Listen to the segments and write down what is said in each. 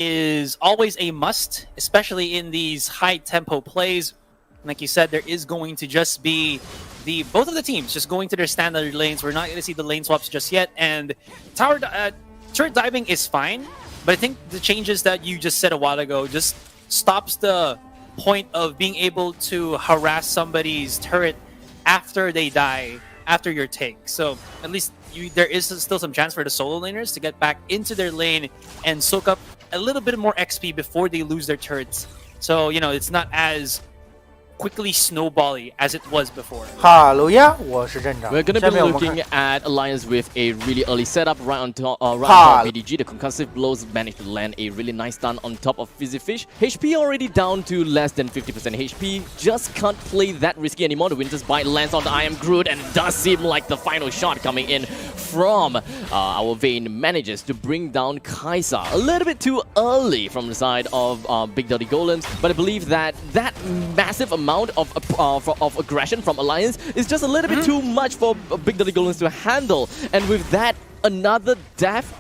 is always a must, especially in these high-tempo plays. Like you said, there is going to just be both of the teams just going to their standard lanes. We're not going to see the lane swaps just yet. And turret diving is fine, but I think the changes that you just said a while ago just stops the point of being able to harass somebody's turret after they die, after your take. So at least there is still some chance for the solo laners to get back into their lane and soak up a little bit more XP before they lose their turrets. So, you know, it's not as quickly snowbally as it was before. 哈喽呀，我是镇长。 We're going to 下 be 面我们 looking 看 at Alliance with a really early setup right on top of BDG. The concussive blows managed to land a really nice stun on top of Fizzy Fish. HP already down to less than 50% HP. Just can't play that risky anymore. The Winter's Bite lands on the I Am Groot, and it does seem like the final shot coming in from our Vayne manages to bring down Kai'Sa. A little bit too early from the side of Big Dirty Golems, but I believe that massive amount of aggression from Alliance is just a little bit too much for Big Dirty Golems to handle. And with that, another death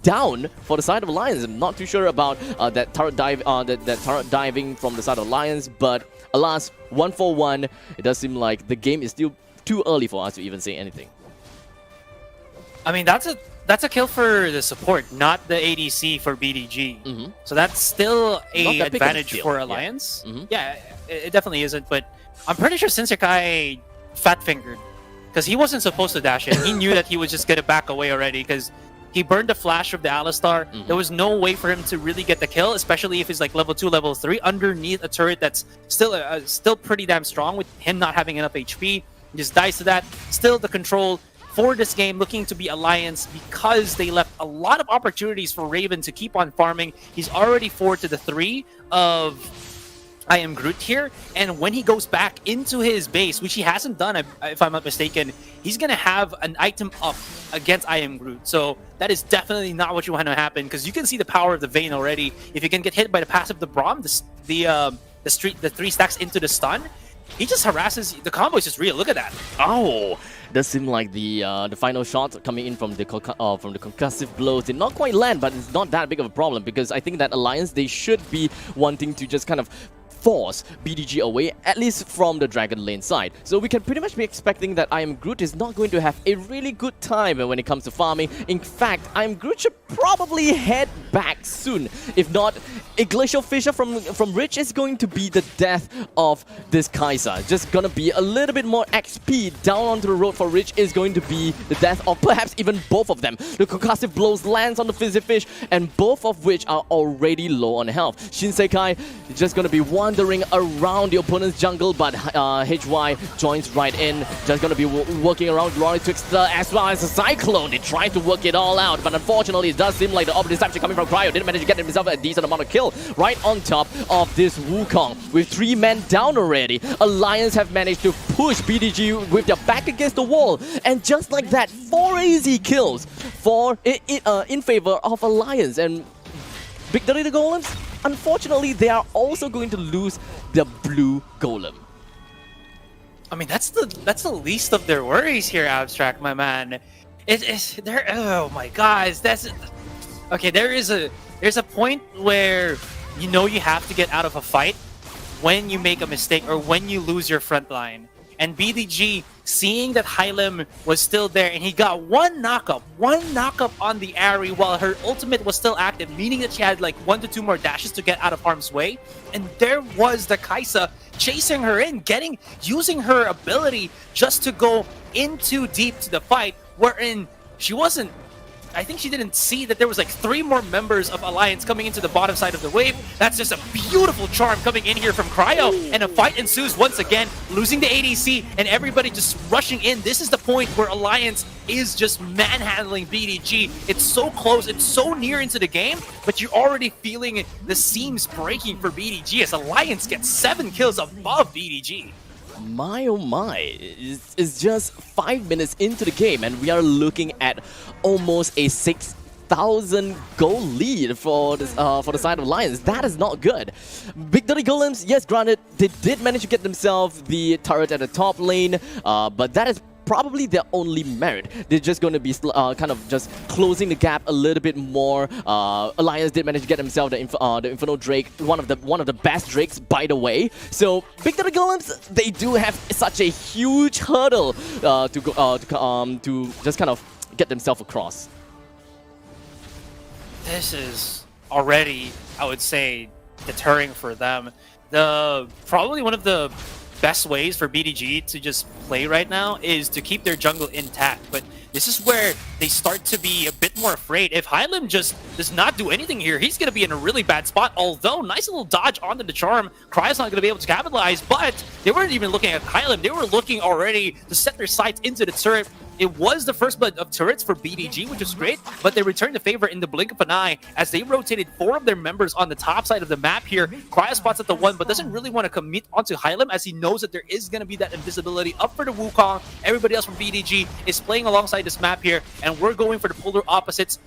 down for the side of Alliance. I'm not too sure about that turret diving from the side of Alliance, but alas, 1-for-1. It does seem like the game is still too early for us to even say anything. I mean, that's a kill for the support, not the ADC for BDG. So that's still a advantage for Alliance. Yeah, it definitely isn't, but I'm pretty sure Shinsekai fat-fingered because he wasn't supposed to dash in. He knew that he was just going to back away already because he burned the flash of the Alistar. There was no way for him to really get the kill, especially if he's like level 2, level 3 underneath a turret that's still pretty damn strong with him not having enough HP. He just dies to that. Still the control for this game looking to be Alliance because they left a lot of opportunities for Raven to keep on farming. He's already 4 to the 3 of I Am Groot here, and when he goes back into his base, which he hasn't done if I'm not mistaken, he's gonna have an item up against I Am Groot. So that is definitely not what you want to happen, because you can see the power of the Vayne already. If you can get hit by the passive the Braum, the 3 stacks into the stun, he just harasses. The combo is just real. Look at that. Oh, does seem like the final shot coming in from the concussive blows did not quite land, but it's not that big of a problem because I think that Alliance, they should be wanting to just kind of force BDG away, at least from the Dragon Lane side. So we can pretty much be expecting that I Am Groot is not going to have a really good time when it comes to farming. In fact, I Am Groot should probably head back soon. If not, a Glacial Fissure from Rich is going to be the death of this Kai'Sa. Just gonna be a little bit more XP down onto the road for Rich is going to be the death of perhaps even both of them. The concussive blows lands on the Fizzy Fish, and both of which are already low on health. Shinsekai is just gonna be wandering around the opponent's jungle, but HY joins right in. Just gonna be working around Glory Twixter as well as a Cyclone. They try to work it all out, but unfortunately it does seem like the opposite deception coming from Cryo didn't manage to get himself a decent amount of kill right on top of this Wukong. With 3 men down already, Alliance have managed to push BDG with their back against the wall, and just like that, 4 easy kills in favor of Alliance. And Big Dirty Golems, unfortunately, they are also going to lose the blue golem. I mean, that's the least of their worries here, Abstract, my man. Oh my gosh, that's okay. There's a point where you know you have to get out of a fight when you make a mistake or when you lose your front line. And BDG, seeing that Hylim was still there, and he got one knockup on the Ahri while her ultimate was still active, meaning that she had like 1 to 2 more dashes to get out of harm's way. And there was the Kai'Sa chasing her in, using her ability just to go in too deep to the fight, wherein she wasn't. I think she didn't see that there was like 3 more members of Alliance coming into the bottom side of the wave. That's just a beautiful charm coming in here from Cryo, and a fight ensues once again, losing the ADC and everybody just rushing in. This is the point where Alliance is just manhandling BDG. It's so close, it's so near into the game, but you're already feeling the seams breaking for BDG as Alliance gets 7 kills above BDG. My oh my, it's just 5 minutes into the game and we are looking at almost a 6,000 goal lead for the side of Alliance. That is not good. Big Dirty Golems, yes, granted, they did manage to get themselves the turret at the top lane, but that is probably their only merit. They're just going to be kind of just closing the gap a little bit more. Alliance did manage to get themselves the Inferno Drake, one of the best Drakes, by the way. So Big Daddy Golems, they do have such a huge hurdle to just kind of get themselves across. This is already, I would say, deterring for them. Probably one of the best ways for BDG to just play right now is to keep their jungle intact, but this is where they start to be a bit more afraid. If Hylim just does not do anything here, he's going to be in a really bad spot, although nice little dodge onto the charm. Cryo's not going to be able to capitalize, but they weren't even looking at Hylim. They were looking already to set their sights into the turret. It was the first blood of turrets for BDG, which was great, but they returned the favor in the blink of an eye as they rotated 4 of their members on the top side of the map here. Cryo spots at the 1, but doesn't really want to commit onto Hylim as he knows that there is going to be that invisibility up for the Wukong. Everybody else from BDG is playing alongside this map here, and we're going for the polar opposites.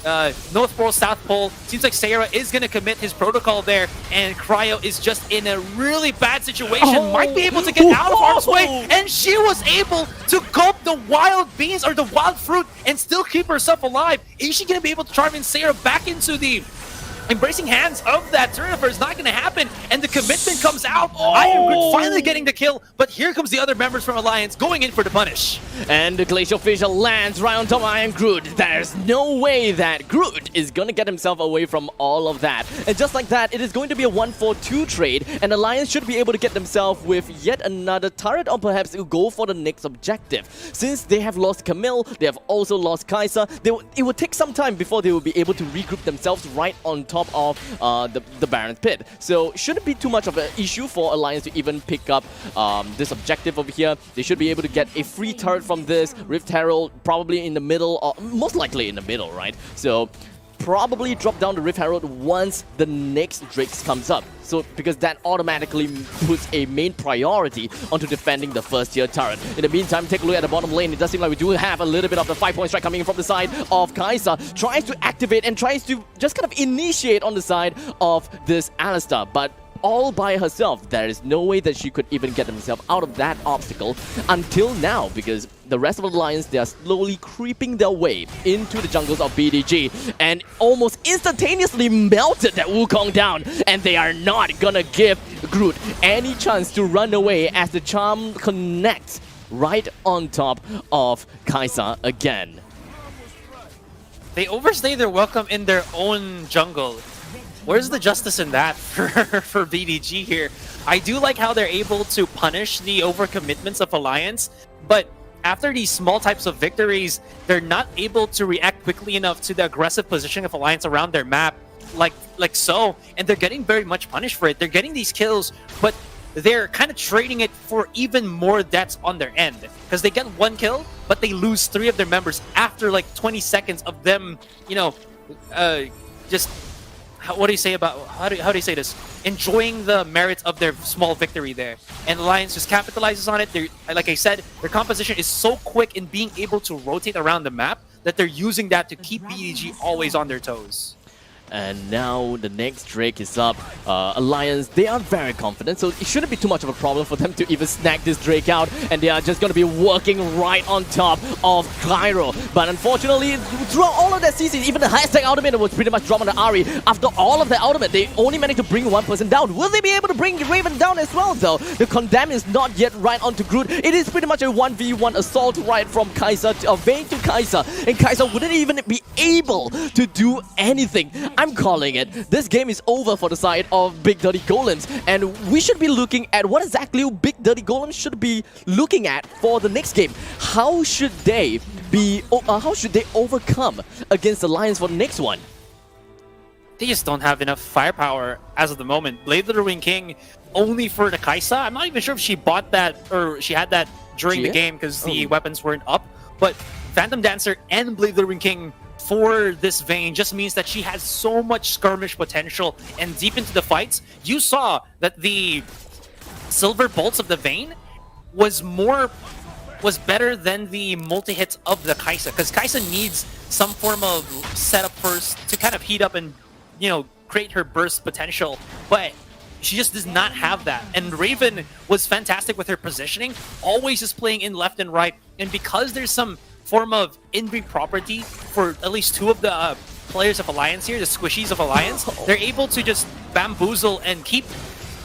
North Pole, South Pole. Seems like Sarah is going to commit his protocol there, and Cryo is just in a really bad situation. Might be able to get out of harm's way, and she was able to gulp the wild beans or the wild fruit and still keep herself alive. Is she going to be able to charm in Sarah back into the embracing hands of that turret? Is not going to happen, and the commitment comes out. Iron Groot finally getting the kill, but here comes the other members from Alliance going in for the punish. And the Glacial Fissure lands right on top of Iron Groot. There's no way that Groot is going to get himself away from all of that. And just like that, it is going to be a 1-4-2 trade, and Alliance should be able to get themselves with yet another turret, or perhaps go for the next objective. Since they have lost Camille, they have also lost Kai'Sa. It will take some time before they will be able to regroup themselves right on top of the Baron's Pit. So shouldn't be too much of an issue for Alliance to even pick up this objective over here. They should be able to get a free turret from this. Rift Herald probably in the middle, or most likely in the middle, right? So probably drop down the Rift Herald once the next Drakes comes up. So because that automatically puts a main priority onto defending the first tier turret. In the meantime, take a look at the bottom lane. It does seem like we do have a little bit of the 5-point strike coming in from the side of Kai'Sa. Tries to activate and tries to just kind of initiate on the side of this Alistar, but all by herself. There is no way that she could even get herself out of that obstacle until now, because the rest of the Alliance, they are slowly creeping their way into the jungles of BDG and almost instantaneously melted that Wukong down, and they are not gonna give Groot any chance to run away as the charm connects right on top of Kai'Sa again. They overstay their welcome in their own jungle. Where's the justice in that for BDG here? I do like how they're able to punish the overcommitments of Alliance, but after these small types of victories, they're not able to react quickly enough to the aggressive positioning of Alliance around their map, like so, and they're getting very much punished for it. They're getting these kills, but they're kind of trading it for even more deaths on their end, because they get 1 kill, but they lose 3 of their members after like 20 seconds of them, you know, just... What do you say about how do you say this? Enjoying the merits of their small victory there, and Alliance just capitalizes on it. They're, like I said, their composition is so quick in being able to rotate around the map that they're using that to keep BDG always on their toes. And now the next Drake is up. Alliance, they are very confident, so it shouldn't be too much of a problem for them to even snag this Drake out, and they are just going to be working right on top of Cairo. But unfortunately, throughout all of that season, even the highest tech ultimate was pretty much dropped on the Ahri. After all of the ultimate, they only managed to bring 1 person down. Will they be able to bring Raven down as well, though? The Condemn is not yet right onto Groot. It is pretty much a 1v1 assault right from Kai'Sa, Vayne to Kai'Sa, and Kai'Sa wouldn't even be able to do anything. I'm calling it. This game is over for the side of Big Dirty Golems, and we should be looking at what exactly Big Dirty Golems should be looking at for the next game. How should they overcome against the Lions for the next one? They just don't have enough firepower as of the moment. Blade of the Ring King only for the Kai'Sa. I'm not even sure if she bought that or she had that during the game because the weapons weren't up. But Phantom Dancer and Blade of the Ring King for this Vayne just means that she has so much skirmish potential, and deep into the fights, you saw that the Silver Bolts of the Vayne was better than the multi-hits of the Kai'Sa, because Kai'Sa needs some form of setup first to kind of heat up and, you know, create her burst potential, but she just does not have that. And Raven was fantastic with her positioning, always just playing in left and right, And because there's some form of in-breed property for at least two of the players of Alliance here, the squishies of Alliance, they're able to just bamboozle and keep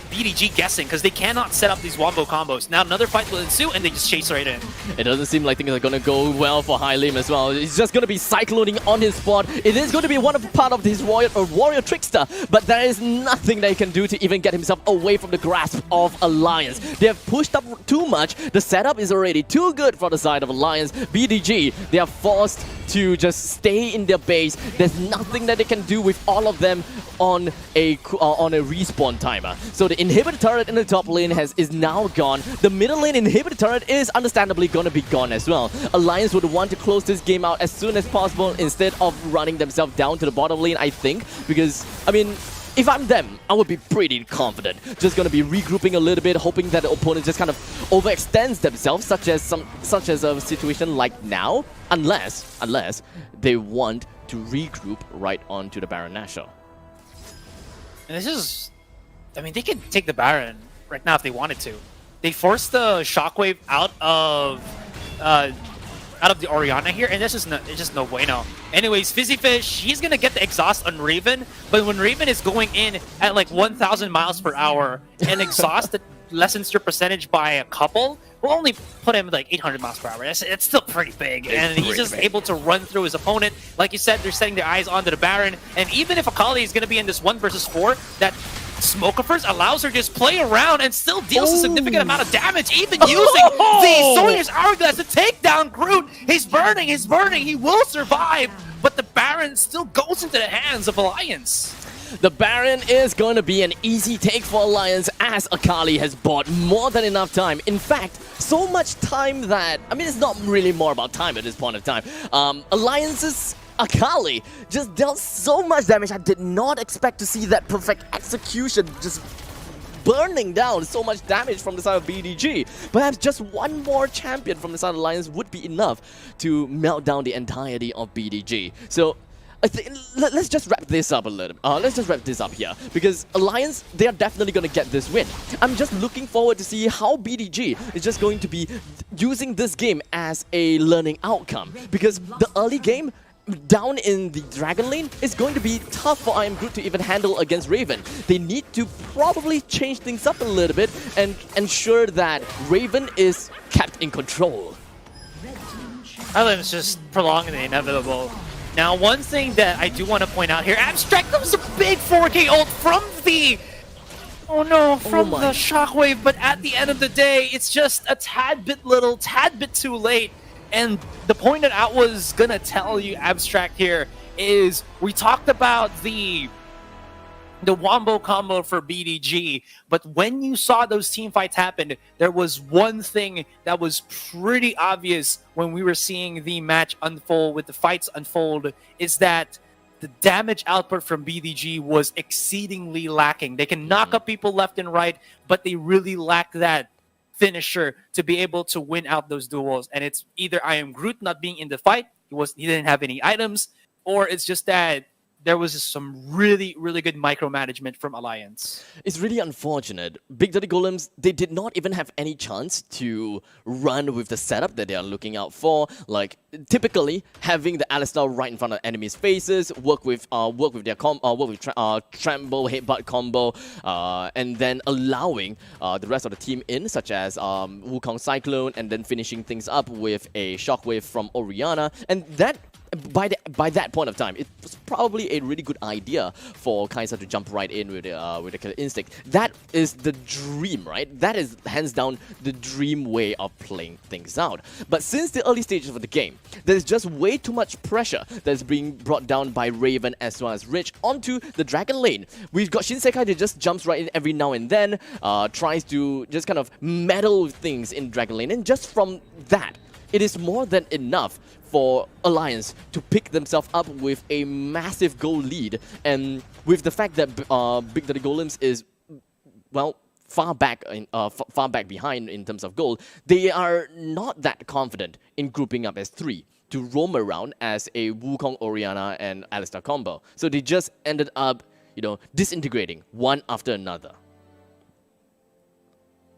BDG guessing because they cannot set up these wombo combos. Now another fight will ensue and they just chase right in. It doesn't seem like things are going to go well for High Lim as well. He's just going to be cycloning on his spot. It is going to be part of his warrior trickster, but there is nothing that he can do to even get himself away from the grasp of Alliance. They have pushed up too much. The setup is already too good for the side of Alliance. BDG, they are forced to just stay in their base. There's nothing that they can do with all of them on a respawn timer. So the inhibitor turret in the top lane is now gone. The middle lane inhibitor turret is understandably going to be gone as well. Alliance would want to close this game out as soon as possible instead of running themselves down to the bottom lane, I think. Because, I mean, if I'm them, I would be pretty confident. Just going to be regrouping a little bit, hoping that the opponent just kind of overextends themselves, such as a situation like now, unless they want to regroup right onto the Baron Nashor. And this is, I mean, they can take the Baron right now if they wanted to. They forced the Shockwave out of the Orianna here, and this is it's just no bueno. Anyways, Fizzy Fish, he's gonna get the exhaust on Raven, but when Raven is going in at like 1,000 miles per hour and exhaust that lessens your percentage by a couple, will only put him like 800 miles per hour. It's still pretty big, and he's just able to run through his opponent. Like you said, they're setting their eyes onto the Baron, and even if Akali is gonna be in this 1 versus 4, that Smokiverse allows her to just play around and still deals a significant amount of damage, even using the Sawyer's Hourglass to take down Groot. He's burning, he will survive, but the Baron still goes into the hands of Alliance. The Baron is going to be an easy take for Alliance as Akali has bought more than enough time. In fact, so much time that, I mean, it's not really more about time at this point of time. Alliance's Akali just dealt so much damage. I did not expect to see that perfect execution, just burning down so much damage from the side of BDG. Perhaps just one more champion from the side of Alliance would be enough to melt down the entirety of BDG. So I think let's just wrap this up a little. Let's just wrap this up here because Alliance, they are definitely going to get this win. I'm just looking forward to see how BDG is just going to be using this game as a learning outcome because the early game down in the Dragon Lane is going to be tough for IM Groot to even handle against Raven. They need to probably change things up a little bit and ensure that Raven is kept in control. Island's just prolonging the inevitable. Now, one thing that I do want to point out here, Abstract, that was a big 4K ult from the... Oh no, from the Shockwave, but at the end of the day, it's just a tad bit too late. And the point that I was going to tell you, Abstract, here, is we talked about the wombo combo for BDG, but when you saw those team fights happen, there was one thing that was pretty obvious when we were seeing the match unfold, with the fights unfold, is that the damage output from BDG was exceedingly lacking. They can knock up people left and right, but they really lack that finisher to be able to win out those duels. And it's either I am Groot not being in the fight, he didn't have any items, or it's just that there was some really, really good micromanagement from Alliance. It's really unfortunate. Big Daddy Golems, they did not even have any chance to run with the setup that they are looking out for. Like, typically, having the Alistar right in front of enemies' faces, work with their Tremble, Headbutt combo, and then allowing the rest of the team in, such as Wukong Cyclone, and then finishing things up with a Shockwave from Orianna. And that, by that point of time, it was probably a really good idea for Kai'Sa to jump right in with the Killer Instinct. That is the dream, right? That is hands down the dream way of playing things out. But since the early stages of the game, there's just way too much pressure that's being brought down by Raven as well as Rich onto the Dragon Lane. We've got Shinsekai that just jumps right in every now and then, tries to just kind of meddle with things in Dragon Lane, and just from that, it is more than enough for Alliance to pick themselves up with a massive goal lead. And with the fact that Big Daddy Golems is, well, far back behind in terms of goal, they are not that confident in grouping up as 3 to roam around as a Wukong, Orianna, and Alistar combo. So they just ended up, disintegrating one after another.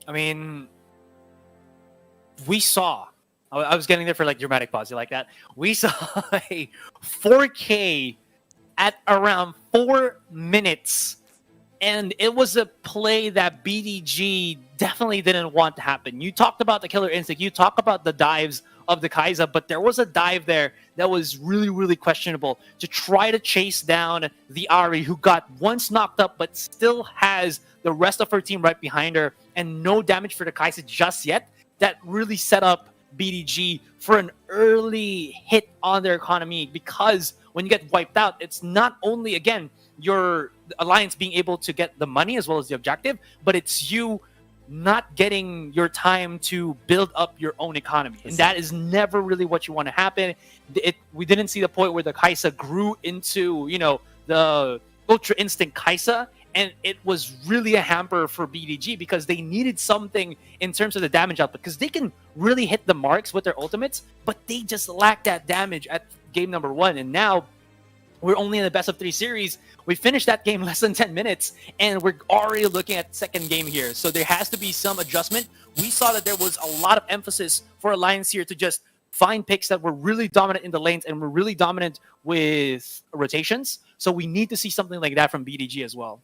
I mean, we saw I was getting there for like dramatic pause. You like that? We saw a 4K at around 4 minutes. And it was a play that BDG definitely didn't want to happen. You talked about the killer instinct. You talk about the dives of the Kai'Sa, but there was a dive there that was really, really questionable to try to chase down the Ahri, who got once knocked up, but still has the rest of her team right behind her, and no damage for the Kai'Sa just yet. That really set up BDG for an early hit on their economy, because when you get wiped out, it's not only, again, your alliance being able to get the money as well as the objective, but it's you not getting your time to build up your own economy. And that is never really what you want to happen. We didn't see the point where the Kai'Sa grew into, the Ultra Instinct Kai'Sa, and it was really a hamper for BDG because they needed something in terms of the damage output, because they can really hit the marks with their ultimates, but they just lack that damage at game number 1. And now we're only in the best of 3 series. We finished that game less than 10 minutes, and we're already looking at the second game here. So there has to be some adjustment. We saw that there was a lot of emphasis for Alliance here to just find picks that were really dominant in the lanes and were really dominant with rotations. So we need to see something like that from BDG as well.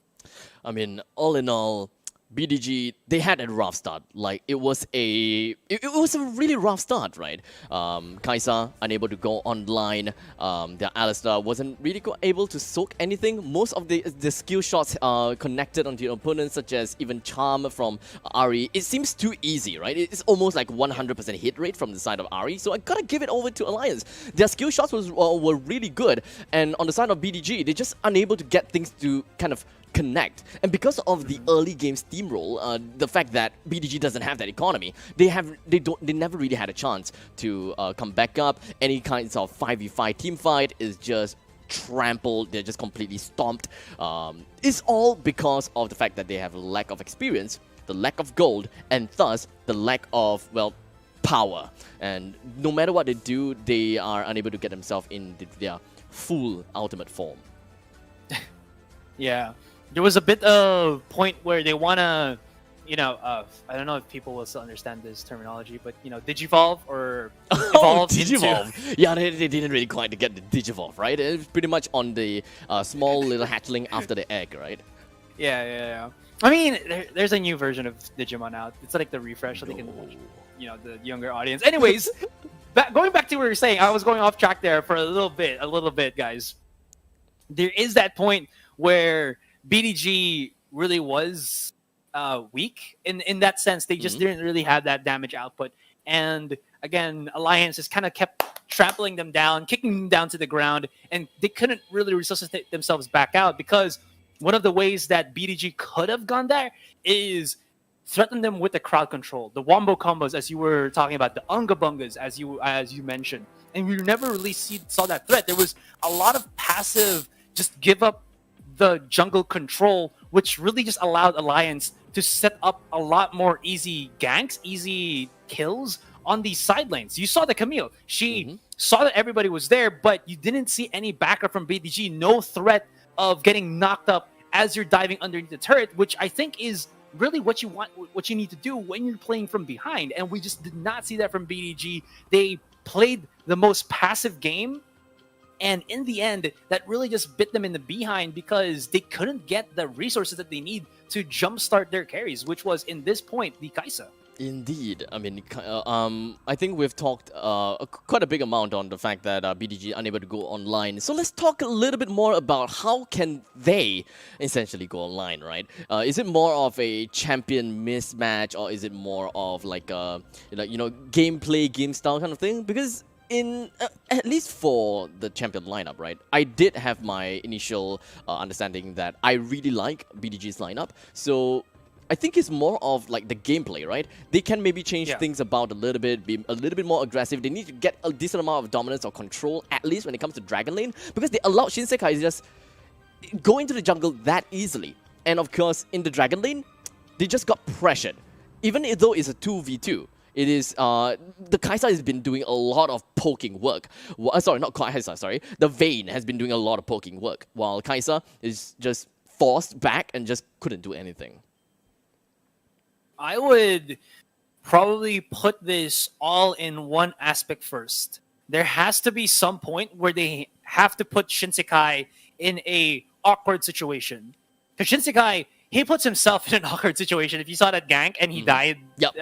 I mean, all in all, BDG, they had a rough start. Like, it was a really rough start, right? Kai'Sa unable to go online. Their Alistar wasn't really able to soak anything. Most of the skill shots connected onto your opponents, such as even Charm from Ahri. It seems too easy, right? It's almost like 100% hit rate from the side of Ahri. So I gotta give it over to Alliance. Their skill shots were really good, and on the side of BDG, they're just unable to get things to kind of connect. And because of the early game steamroll, the fact that BDG doesn't have that economy, they never really had a chance to come back up. Any kinds of 5v5 team fight is just trampled. They're just completely stomped. It's all because of the fact that they have a lack of experience, the lack of gold, and thus the lack of, well, power. And no matter what they do, they are unable to get themselves in their full ultimate form. Yeah. There was a bit of point where they want to, I don't know if people will still understand this terminology, but, digivolve or evolve digivolve. Yeah, they didn't really quite get the digivolve, right? It's pretty much on the small little hatchling after the egg, right? Yeah. I mean, there's a new version of Digimon out. It's like the refresh, so they can, the younger audience. Anyways, going back to what you were saying, I was going off track there for a little bit, guys. There is that point where BDG really was weak in that sense. They just didn't really have that damage output. And again, Alliance just kind of kept trampling them down, kicking them down to the ground, and they couldn't really resuscitate themselves back out, because one of the ways that BDG could have gone there is threaten them with the crowd control, the wombo combos, as you were talking about, the unga bungas, as you mentioned. And we never really saw that threat. There was a lot of passive, just give up the jungle control, which really just allowed Alliance to set up a lot more easy ganks, easy kills on these side lanes. You saw the Camille. She saw that everybody was there, but you didn't see any backup from BDG. No threat of getting knocked up as you're diving underneath the turret, which I think is really what you need to do when you're playing from behind. And we just did not see that from BDG. They played the most passive game, and in the end, that really just bit them in the behind, because they couldn't get the resources that they need to jumpstart their carries, which was, in this point, the Kai'Sa. Indeed. I mean, I think we've talked quite a big amount on the fact that BDG unable to go online. So let's talk a little bit more about how can they essentially go online, right? Is it more of a champion mismatch, or is it more of like a gameplay, game style kind of thing? Because at least for the champion lineup, right, I did have my initial understanding that I really like BDG's lineup. So I think it's more of like the gameplay, right? They can maybe change things about a little bit, be a little bit more aggressive. They need to get a decent amount of dominance or control, at least when it comes to Dragon Lane, because they allowed Shinsekai to just go into the jungle that easily. And of course, in the Dragon Lane, they just got pressured. Even though it's a 2v2, it is, the Kai'Sa has been doing a lot of poking work. Sorry, not Kai'Sa, sorry. The Vayne has been doing a lot of poking work, while Kai'Sa is just forced back and just couldn't do anything. I would probably put this all in one aspect first. There has to be some point where they have to put Shinsekai in a awkward situation. Because Shinsekai, he puts himself in an awkward situation. If you saw that gank and he died, Yep.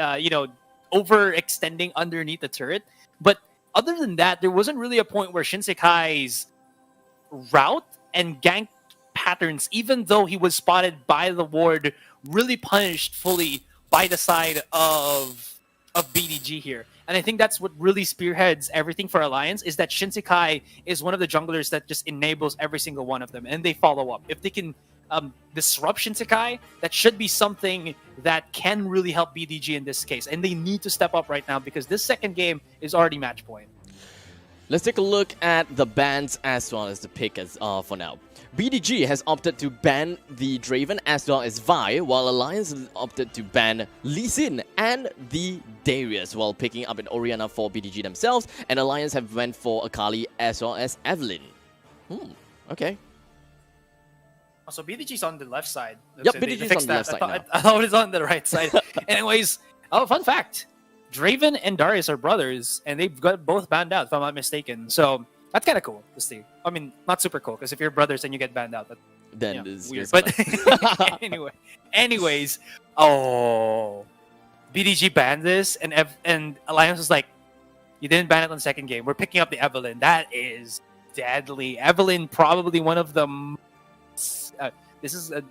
overextending underneath the turret. But other than that, there wasn't really a point where Shinsekai's route and gank patterns, even though he was spotted by the ward, really punished fully by the side of BDG here. And I think that's what really spearheads everything for Alliance, is that Shinsekai is one of the junglers that just enables every single one of them, and they follow up. If they can disrupt Shinsekai, that should be something that can really help BDG in this case. And they need to step up right now because this second game is already match point. Let's take a look at the bans as well as the pick as for now. BDG has opted to ban the Draven as well as Vi, while Alliance has opted to ban Lee Sin and the Darius, while picking up an Orianna for BDG themselves, and Alliance have went for Akali as well as Evelynn. Okay. So BDG's on the left side. Yep, BDG's on the left side now. I thought it was on the right side. Anyways, fun fact. Draven and Darius are brothers, and they've got both banned out, if I'm not mistaken. So that's kind of cool to see. I mean, not super cool, because if you're brothers and you get banned out, Then it's weird. just But anyways, BDG banned this, and Alliance was like, you didn't ban it on the second game. We're picking up the Evelynn. That is deadly. Evelynn, probably one of the this is a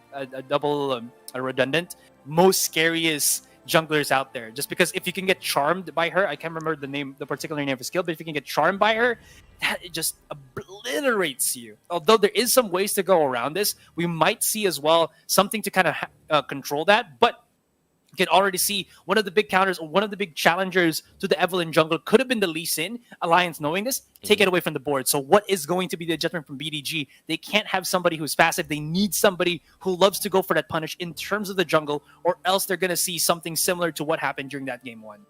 double a redundant most scariest junglers out there, just because if you can get charmed by her, I can't remember the particular name of the skill, but if you can get charmed by her, that it just obliterates you. Although there is some ways to go around this, we might see as well something to kind of control that, but you can already see one of the big counters, or one of the big challengers to the Evelynn jungle could have been the Lee Sin. Alliance, knowing this, take it away from the board. So what is going to be the adjustment from BDG? They can't have somebody who's passive. They need somebody who loves to go for that punish in terms of the jungle, or else they're going to see something similar to what happened during that game one.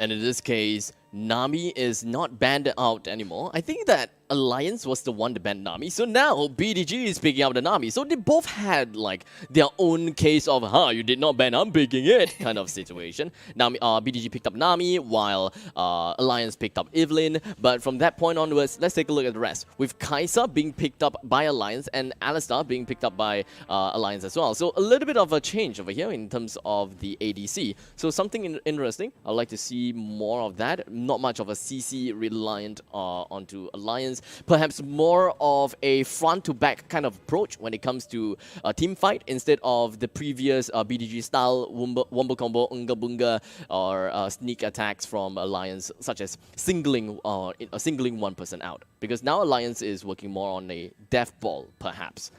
And in this case, Nami is not banned out anymore. I think that Alliance was the one to ban Nami, so now BDG is picking up the Nami. So they both had like their own case of, you did not ban, I'm picking it kind of situation. Nami, BDG picked up Nami, while Alliance picked up Evelynn. But from that point onwards, let's take a look at the rest. With Kai'Sa being picked up by Alliance and Alistar being picked up by Alliance as well. So a little bit of a change over here in terms of the ADC. So something interesting, I'd like to see more of that. Not much of a CC reliant onto Alliance. Perhaps more of a front-to-back kind of approach when it comes to a team fight, instead of the previous BDG style wombo combo, unga bunga, or sneak attacks from Alliance, such as singling one person out. Because now Alliance is working more on a death ball, perhaps.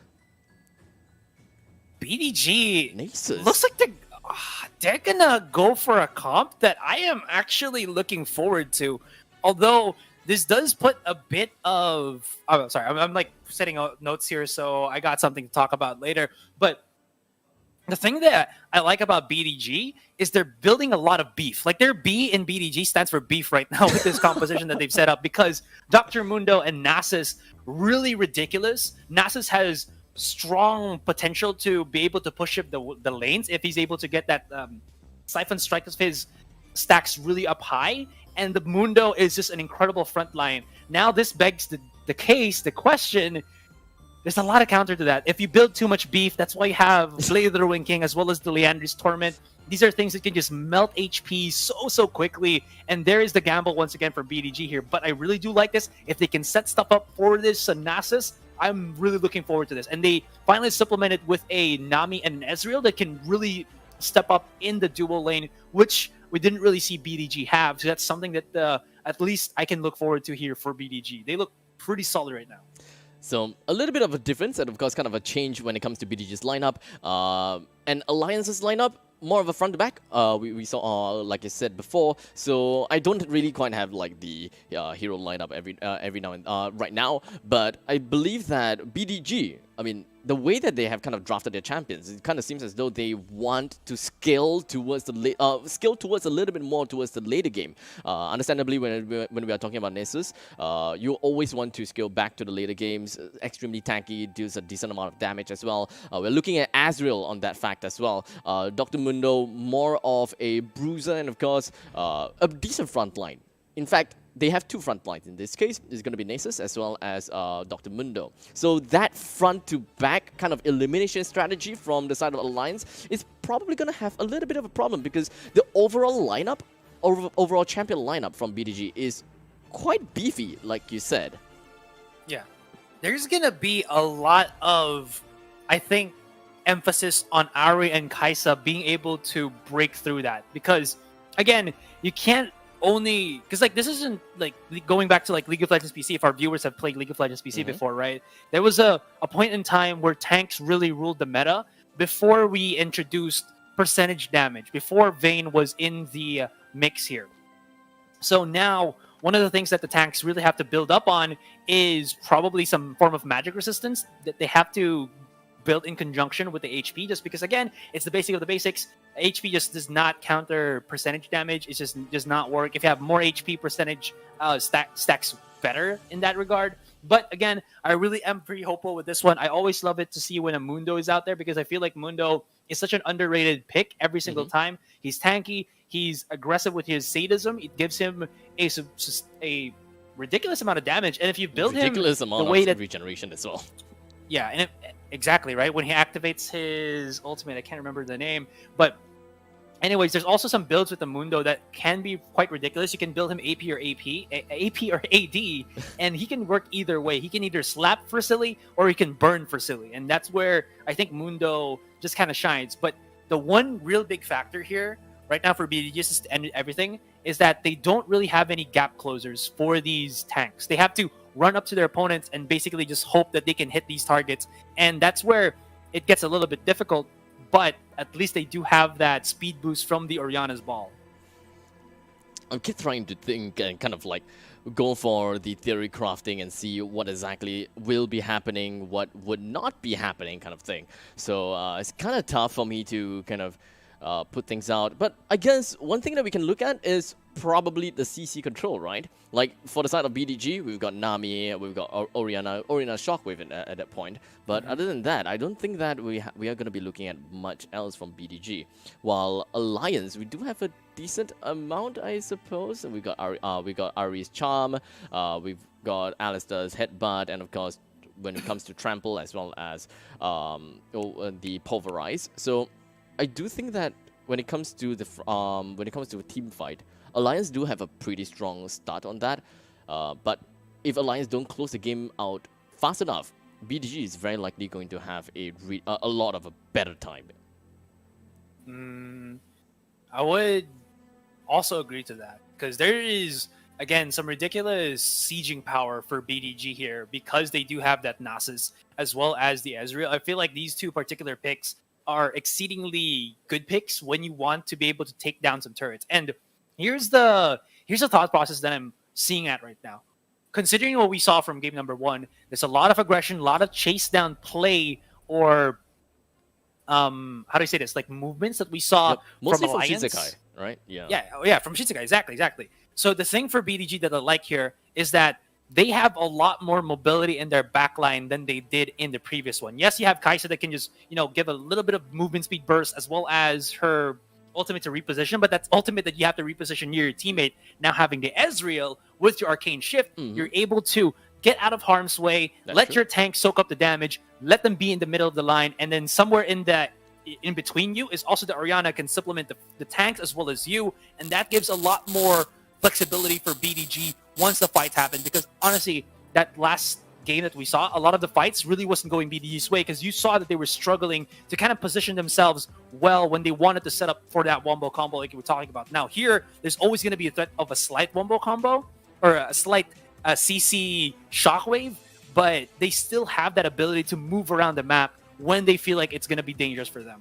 BDG Nasus. looks like they're gonna go for a comp that I am actually looking forward to. Although this does put a bit of... Oh, sorry, I'm like setting out notes here, so I got something to talk about later. But the thing that I like about BDG is they're building a lot of beef. Like, their B in BDG stands for beef right now with this composition that they've set up, because Dr. Mundo and Nasus, really ridiculous. Nasus has strong potential to be able to push up the lanes if he's able to get that Siphon Strike of his stacks really up high, and the Mundo is just an incredible front line. Now this begs the question, there's a lot of counter to that. If you build too much beef, that's why you have Blade of the Ruined King as well as the Leandry's Torment. These are things that can just melt HP so quickly, and there is the gamble once again for BDG here. But I really do like this. If they can set stuff up for this Nasus, I'm really looking forward to this. And they finally supplemented with a Nami and an Ezreal that can really step up in the dual lane, which we didn't really see BDG have. So that's something that at least I can look forward to here for BDG. They look pretty solid right now. So a little bit of a difference, and of course kind of a change when it comes to BDG's lineup. And Alliance's lineup, more of a front to back. We saw, like I said before, so I don't really quite have like the hero lineup every now and right now. But I believe that BDG I mean, the way that they have kind of drafted their champions, it kind of seems as though they want to scale towards the scale towards a little bit more towards the later game. Understandably, when we are talking about Nessus, you always want to scale back to the later games. Extremely tanky, deals a decent amount of damage as well. We're looking at Azrael on that fact as well. Dr. Mundo, more of a bruiser, and of course, a decent front line. In fact, they have two front lines in this case. It's going to be Nasus as well as Dr. Mundo. So that front-to-back kind of elimination strategy from the side of Alliance is probably going to have a little bit of a problem because the overall lineup, overall champion lineup from BDG is quite beefy, like you said. Yeah. There's going to be a lot of, I think, emphasis on Ari and Kaisa being able to break through that. Because, again, you can't only because like this isn't like going back to like League of Legends PC. If our viewers have played League of Legends PC before, right? There was a point in time where tanks really ruled the meta before we introduced percentage damage, before Vayne was in the mix here. So now one of the things that the tanks really have to build up on is probably some form of magic resistance that they have to build in conjunction with the HP, just because again it's the basic of the basics. HP just does not counter percentage damage. It just does not work. If you have more HP, percentage stacks better in that regard. But again, I really am pretty hopeful with this one. I always love it to see when a Mundo is out there because I feel like Mundo is such an underrated pick every single time. He's tanky. He's aggressive with his sadism. It gives him a ridiculous amount of damage. And if you build ridiculous him amount the way of that regeneration as well. Yeah, and exactly, right? When he activates his ultimate, I can't remember the name. But anyways, there's also some builds with the Mundo that can be quite ridiculous. You can build him AP or AD, and he can work either way. He can either slap for silly or he can burn for silly. And that's where I think Mundo just kind of shines. But the one real big factor here right now for BDG just to end everything is that they don't really have any gap closers for these tanks. They have to run up to their opponents and basically just hope that they can hit these targets. And that's where it gets a little bit difficult, but at least they do have that speed boost from the Orianna's ball. I'm keep trying to think and kind of like go for the theory crafting and see what exactly will be happening, what would not be happening kind of thing. So it's kind of tough for me to kind of put things out. But I guess one thing that we can look at is probably the CC control, right? Like for the side of BDG, we've got Nami, we've got Orianna Shockwave at that point. But other than that, I don't think that we are going to be looking at much else from BDG. While Alliance, we do have a decent amount, I suppose. We got Ari's Charm, we've got Alistair's Headbutt, and of course, when it comes to Trample as well as the Pulverize. So I do think that when it comes to a team fight, Alliance do have a pretty strong start on that. But if Alliance don't close the game out fast enough, BDG is very likely going to have a lot of a better time. I would also agree to that because there is again some ridiculous sieging power for BDG here because they do have that Nasus as well as the Ezreal. I feel like these two particular picks are exceedingly good picks when you want to be able to take down some turrets. And here's the thought process that I'm seeing at right now. Considering what we saw from game number 1, there's a lot of aggression, a lot of chase down play, or how do I say this? Like movements that we saw mostly from Alliance. Shizukai, right? Yeah, from Shizukai, exactly. So the thing for BDG that I like here is that they have a lot more mobility in their backline than they did in the previous one. Yes, you have Kaisa that can just, give a little bit of movement speed burst as well as her ultimate to reposition, but that's ultimate that you have to reposition near your teammate. Now having the Ezreal with your Arcane Shift, you're able to get out of harm's way, let your tank soak up the damage, let them be in the middle of the line, and then somewhere in between you is also the Orianna can supplement the tanks as well as you, and that gives a lot more flexibility for BDG once the fights happen, because honestly, that last game that we saw, a lot of the fights really wasn't going BDG's way because you saw that they were struggling to kind of position themselves well when they wanted to set up for that wombo combo like you were talking about. Now here, there's always going to be a threat of a slight wombo combo or a slight CC shockwave, but they still have that ability to move around the map when they feel like it's going to be dangerous for them.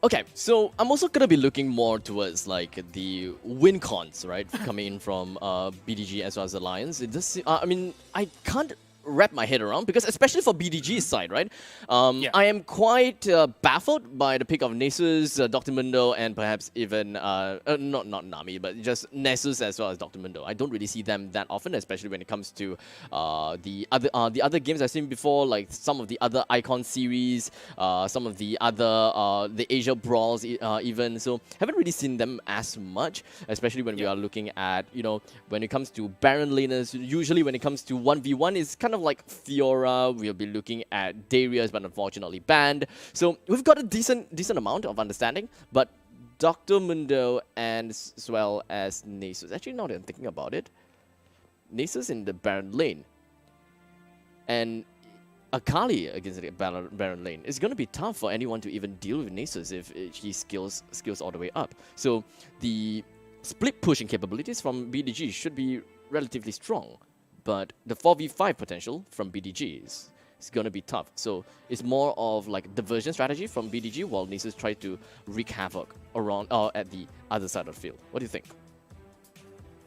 Okay, so I'm also going to be looking more towards like the win cons, right? Coming in from BDG as well as Alliance. It does, I mean, I can't wrap my head around, because especially for BDG's side, right? Yeah. I am quite baffled by the pick of Nasus, Dr. Mundo, and perhaps even not Nami, but just Nasus as well as Dr. Mundo. I don't really see them that often, especially when it comes to the other games I've seen before, like some of the other Icon series, some of the other the Asia Brawls even. So haven't really seen them as much, especially when we are looking at, you know, when it comes to Baron laners. Usually when it comes to 1v1, it's kind of like Fiora. We'll be looking at Darius, but unfortunately banned. So we've got a decent amount of understanding, but Dr. Mundo and as well as Nasus. Actually, now that I'm thinking about it, Nasus in the Baron lane and Akali against the Baron lane. It's going to be tough for anyone to even deal with Nasus if he skills all the way up. So the split pushing capabilities from BDG should be relatively strong, but the 4v5 potential from BDG is going to be tough. So it's more of like diversion strategy from BDG, while Nasus try to wreak havoc around at the other side of the field. What do you think?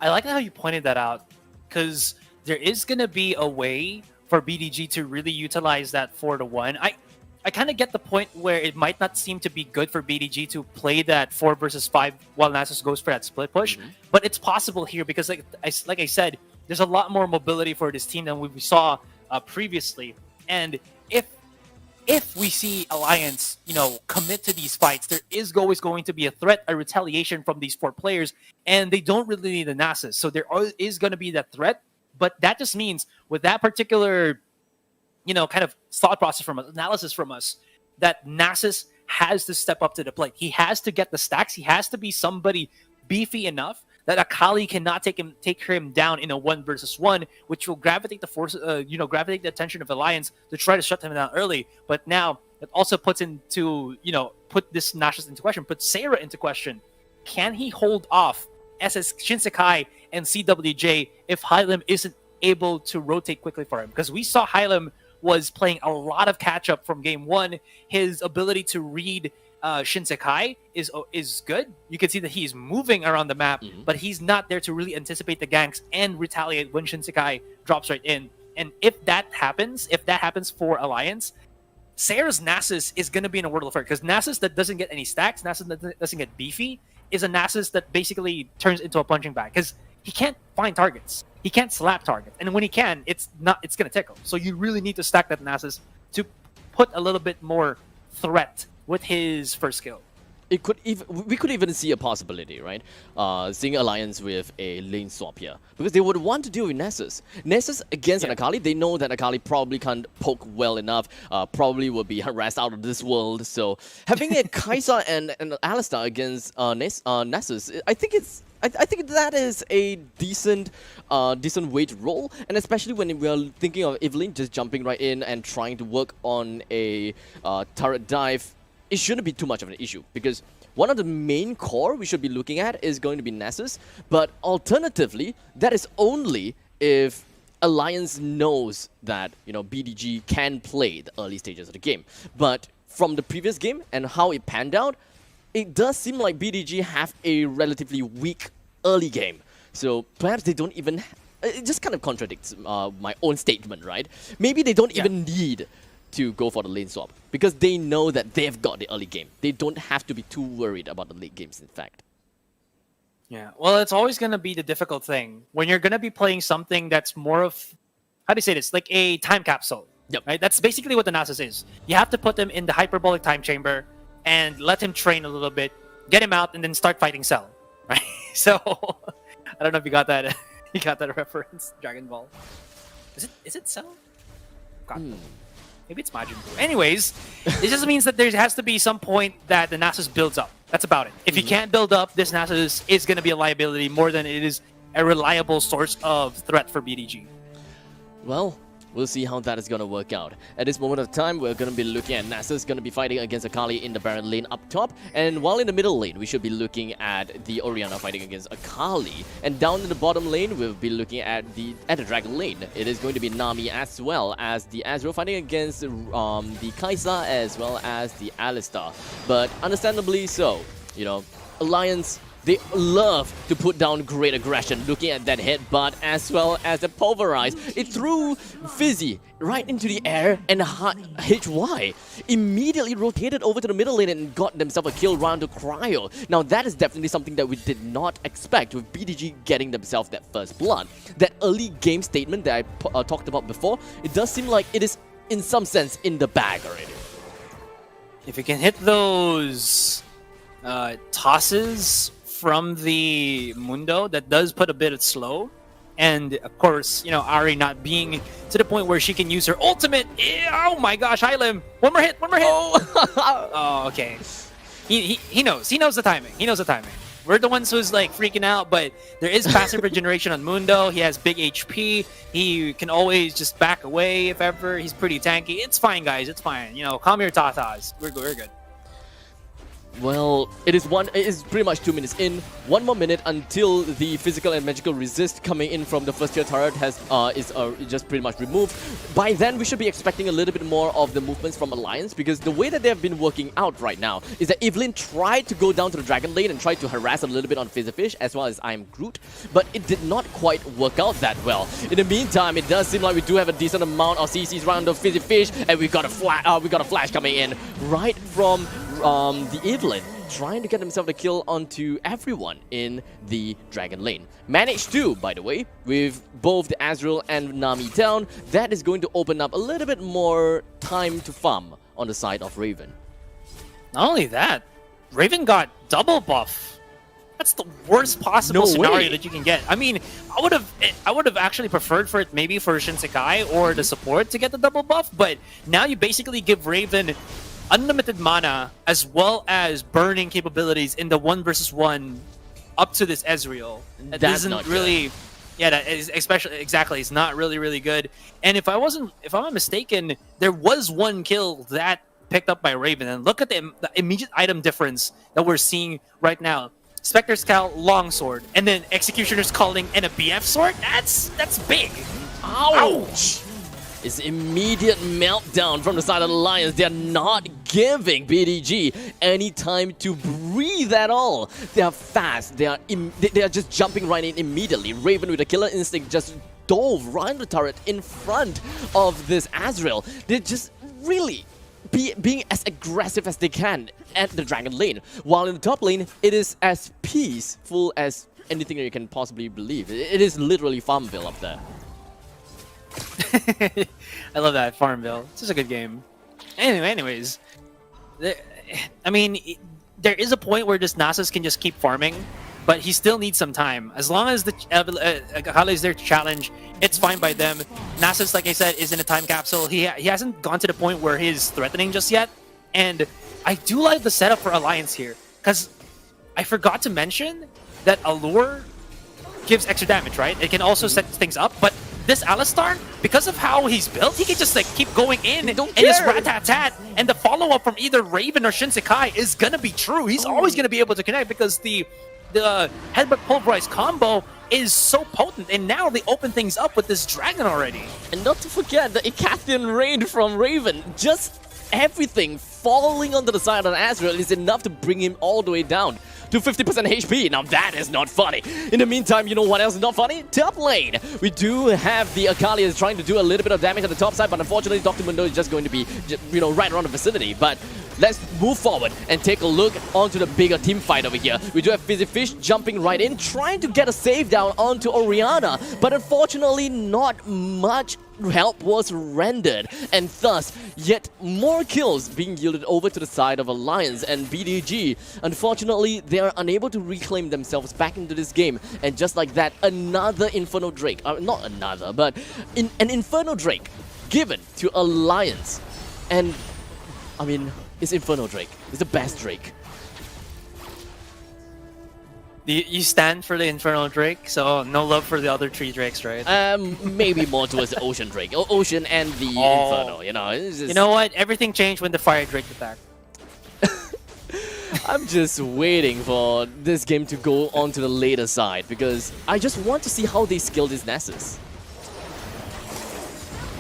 I like how you pointed that out, because there is going to be a way for BDG to really utilize that 4-1. I kind of get the point where it might not seem to be good for BDG to play that 4 versus 5 while Nasus goes for that split push, but it's possible here because, like I said, there's a lot more mobility for this team than we saw previously. And if we see Alliance, you know, commit to these fights, there is always going to be a threat, a retaliation from these 4 players, and they don't really need the Nasus. So there is going to be that threat, but that just means with that particular, you know, kind of thought process from us, analysis from us, that Nasus has to step up to the plate. He has to get the stacks. He has to be somebody beefy enough that Akali cannot take him down in a 1 versus 1, which will gravitate the attention of Alliance to try to shut him down early. But now it also puts put this Nasus into question, put Sarah into question. Can he hold off SS Shinsekai and CWJ if Hylim isn't able to rotate quickly for him? Because we saw Hylim was playing a lot of catch-up from game 1. His ability to read Shinsekai is good. You can see that he's moving around the map, but he's not there to really anticipate the ganks and retaliate when Shinsekai drops right in. And if that happens for Alliance, Sarah's Nasus is going to be in a world of hurt, because Nasus that doesn't get any stacks, Nasus that doesn't get beefy, is a Nasus that basically turns into a punching bag, because he can't find targets. He can't slap targets. And when he can, it's going to tickle. So you really need to stack that Nasus to put a little bit more threat with his first skill. We could even see a possibility, right? Seeing Alliance with a lane swap here, because they would want to deal with Nasus. Nasus against an Akali, they know that Akali probably can't poke well enough, probably will be harassed out of this world. So having a Kai'Sa and Alistar against Nasus, I think that is a decent way to roll, and especially when we are thinking of Evelyn just jumping right in and trying to work on a turret dive. It shouldn't be too much of an issue, because one of the main core we should be looking at is going to be Nasus, but alternatively, that is only if Alliance knows that, you know, BDG can play the early stages of the game. But from the previous game and how it panned out, it does seem like BDG have a relatively weak early game. So perhaps they don't even... It just kind of contradicts my own statement, right? Maybe they don't even need to go for the lane swap, because they know that they've got the early game. They don't have to be too worried about the late games, in fact. Yeah, well, it's always going to be the difficult thing when you're going to be playing something that's more of, how do you say this, like a time capsule. Yep. Right? That's basically what the Nasus is. You have to put him in the hyperbolic time chamber and let him train a little bit, get him out, and then start fighting Cell. Right? So, I don't know if you got that. You got that reference, Dragon Ball. Is it Cell? God. Maybe it's Majin Buu. Anyways, it just means that there has to be some point that the Nasus builds up. That's about it. If you can't build up, this Nasus is going to be a liability more than it is a reliable source of threat for BDG. Well, we'll see how that is going to work out. At this moment of time, we're going to be looking at Nasus going to be fighting against Akali in the Baron lane up top. And while in the middle lane, we should be looking at the Orianna fighting against Akali. And down in the bottom lane, we'll be looking at the Dragon lane. It is going to be Nami as well as the Azrael fighting against the Kai'Sa as well as the Alistar. But understandably so, you know, Alliance They love to put down great aggression, looking at that headbutt as well as the pulverize. It threw Fizzy right into the air, and HY immediately rotated over to the middle lane and got themselves a kill round to Cryo. Now that is definitely something that we did not expect, with BDG getting themselves that first blood. That early game statement that I talked about before, it does seem like it is in some sense in the bag already. If you can hit those tosses from the Mundo, that does put a bit of slow. And of course, you know, Ari not being to the point where she can use her ultimate. Oh my gosh, Hylim. One more hit, one more hit. Oh, okay. He knows the timing. He knows the timing. We're the ones who's like freaking out, but there is passive regeneration on Mundo. He has big HP. He can always just back away if ever. He's pretty tanky. It's fine, guys. It's fine. You know, calm your tatas. We're good. We're good. Well, it is pretty much 2 minutes in. 1 more minute until the physical and magical resist coming in from the first tier turret is just pretty much removed. By then, we should be expecting a little bit more of the movements from Alliance, because the way that they have been working out right now is that Evelyn tried to go down to the Dragon Lane and tried to harass a little bit on Fizzyfish as well as I'm Groot, but it did not quite work out that well. In the meantime, it does seem like we do have a decent amount of CCs around the Fizzyfish, and we got a flash coming in right from the Evelyn, trying to get himself the kill onto everyone in the Dragon Lane. Managed to, by the way, with both the Azrael and Nami down. That is going to open up a little bit more time to farm on the side of Raven. Not only that, Raven got double buff. That's the worst possible scenario that you can get. I mean, I would have actually preferred for it maybe for Shinsekai or the support to get the double buff, but now you basically give Raven unlimited mana as well as burning capabilities in the 1 versus 1 up to this Ezreal. That That's isn't not really good. Yeah, that is exactly. It's not really good. And if I'm not mistaken, there was one kill that picked up by Raven, and look at the immediate item difference that we're seeing right now. Spectre's Cowl, Longsword, and then Executioner's Calling and a BF sword. That's big. Ouch! It's immediate meltdown from the side of the Lions. They're not giving BDG any time to breathe at all. They are fast. They are just jumping right in immediately. Raven with a killer instinct just dove right the turret in front of this Azrael. They're just really being as aggressive as they can at the Dragon Lane. While in the top lane, it is as peaceful as anything that you can possibly believe. It is literally Farmville up there. I love that, Farmville. It's just a good game. Anyways, I mean, there is a point where this Nasus can just keep farming, but he still needs some time. As long as the Akali is there to challenge, it's fine by them. Nasus, like I said, is in a time capsule. He hasn't gone to the point where he's threatening just yet. And I do like the setup for Alliance here, because I forgot to mention that Allure gives extra damage, right? It can also set things up, but this Alistar, because of how he's built, he can just like keep going in and just rat-tat-tat, and the follow-up from either Raven or Shinsekai is gonna be true. He's always gonna be able to connect because the Headbutt Pulverize combo is so potent, and now they open things up with this dragon already. And not to forget the Icathian Rain from Raven. Just everything falling onto the side of Azrael is enough to bring him all the way down to 50% HP. Now that is not funny. In the meantime, you know what else is not funny? Top lane. We do have the Akali is trying to do a little bit of damage on the top side, but unfortunately Dr. Mundo is just going to be, you know, right around the vicinity. But let's move forward and take a look onto the bigger team fight over here. We do have Fizzyfish jumping right in, trying to get a save down onto Orianna, but unfortunately not much help was rendered, and thus yet more kills being yielded over to the side of Alliance. And BDG, unfortunately, they are unable to reclaim themselves back into this game, and just like that, another Inferno Drake, not another, but an Inferno Drake given to Alliance. And I mean, it's Inferno Drake, it's the best Drake. You stand for the Infernal Drake, so no love for the other 3 Drakes, right? Maybe more towards the Ocean Drake. Ocean and the Inferno, you know. It's just... You know what? Everything changed when the Fire Drake attacked. I'm just waiting for this game to go on to the later side, because I just want to see how they scale this Nasus.